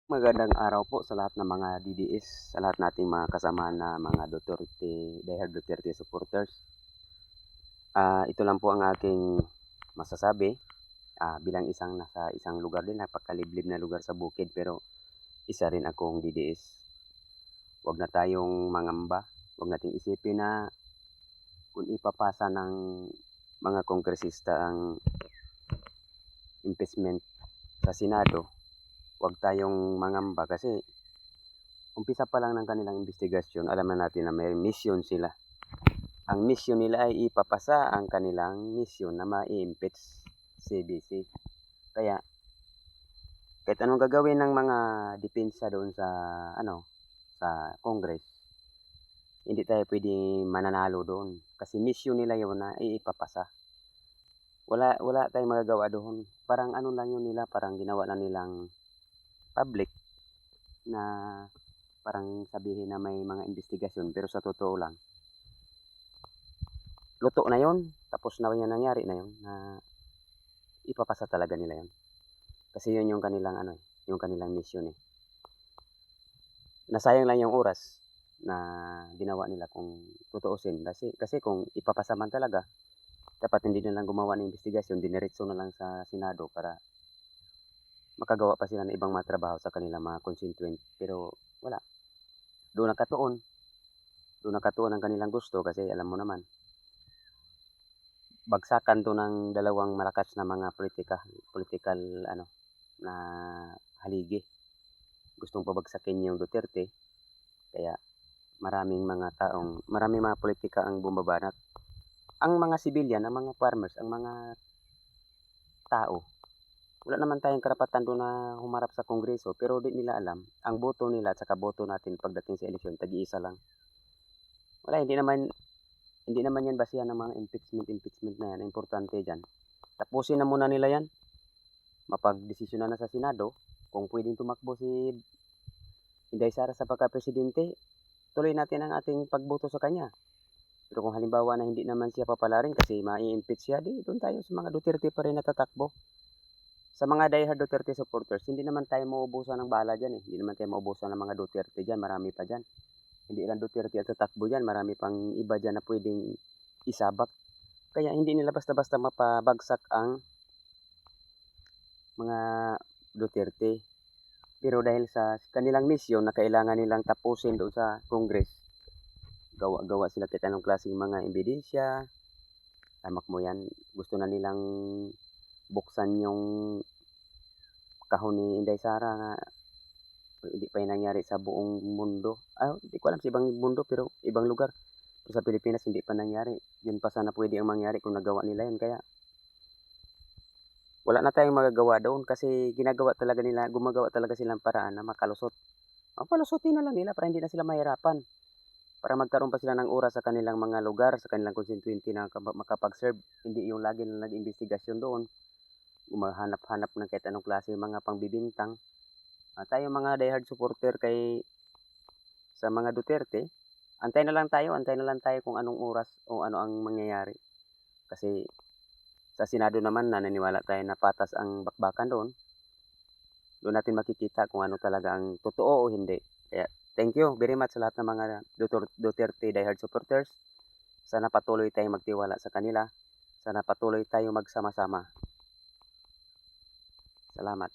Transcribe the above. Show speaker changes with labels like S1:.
S1: Magandang araw po sa lahat ng mga DDS, sa lahat nating mga kasama na mga Duterte, diehard Duterte supporters. Ito lang po ang aking masasabi, bilang isang nasa isang lugar din, napakaliblib na lugar sa bukid pero isa rin akong DDS. Huwag na tayong mangamba, huwag nating isipin na kung ipapasa ng mga kongresista ang impeachment sa Senado, huwag tayong mangamba kasi umpisa pa lang ng kanilang investigasyon, alam na natin na may mission sila. Ang mission nila ay ipapasa ang kanilang mission na ma-impeach si BC. Kaya kahit anong gagawin ng mga depensa doon sa sa Congress, hindi tayo pwedeng mananalo doon kasi mission nila 'yon na ipapasa. Wala tayong magagawa doon. Parang ano lang 'yun nila, parang ginawa na nilang public na parang sabihin na may mga investigasyon pero sa totoo lang luto na 'yun, tapos na 'yan, nangyari na 'yun na ipapasa talaga nila 'yun. Kasi 'yun yung kanilang yung kanilang mission, eh. Nasayang lang yung oras na ginawa nila kung tutuusin kasi kung ipapasa man talaga, dapat hindi na lang gumawa ng investigasyon, diniretso na lang sa Senado para makagawa pa sila ng ibang mga trabaho sa kanilang mga constituent. Pero wala, doon nakatuon, doon nakatuon ang kanilang gusto kasi alam mo naman, bagsakan 'to ng dalawang malakas na mga political na haligi. Gustong pabagsakin yung Duterte, kaya maraming mga politika ang bumabanat. Ang mga civilian, ang mga farmers, ang mga tao, wala naman tayong karapatan doon na humarap sa Kongreso, pero di nila alam, ang boto nila at saka boto natin pagdating sa eleksyon, tag-iisa lang. Wala, hindi naman yan basihan ng mga impeachment na yan. Ang importante dyan, tapusin na muna nila yan, mapagdesisyonan na sa Senado, kung pwedeng tumakbo si Inday Sara sa pagka-presidente, tuloy natin ang ating pagboto sa kanya. Pero kung halimbawa na hindi naman siya papalarin kasi mai-impeach siya, di doon tayo sa mga Duterte pa rin na tatakbo. Sa mga diehard Duterte supporters, hindi naman tayo mauubusan ng bala dyan, eh. Hindi naman tayo mauubusan ng mga Duterte dyan, marami pa dyan. Hindi lang Duterte at tatakbo dyan, marami pang iba dyan na pwedeng isabak. Kaya hindi nila basta-basta mapabagsak ang mga Duterte. Pero dahil sa kanilang misyon na kailangan nilang tapusin doon sa Congress, gawa-gawa sila kahit anong klaseng mga ebidensya. Tamak mo yan, gusto na nilang buksan yung kahon ni Inday Sara nga hindi pa yan nangyari sa buong mundo. Hindi ko alam sa ibang mundo pero ibang lugar. Pero sa Pilipinas hindi pa nangyari. Yun pa sana pwede ang mangyari kung nagawa nila yun. Kaya wala na tayong magagawa doon kasi gumagawa talaga silang paraan na makalusot. Palusutin na lang nila para hindi na sila mahirapan. Para magkaroon pa sila ng oras sa kanilang mga lugar, sa kanilang constituency na makapag-serve. Hindi yung lagi na nag-investigasyon doon. Humahanap-hanap ng kahit anong klase mga pangbibintang. Tayo mga diehard supporter sa mga Duterte, antay na lang tayo kung anong oras o ano ang mangyayari. Kasi sa Senado naman naniniwala tayo na patas ang bakbakan doon. Doon natin makikita kung ano talaga ang totoo o hindi. Kaya thank you very much sa lahat ng mga Duterte diehard supporters. Sana patuloy tayong magtiwala sa kanila. Sana patuloy tayong magsama-sama. Salamat.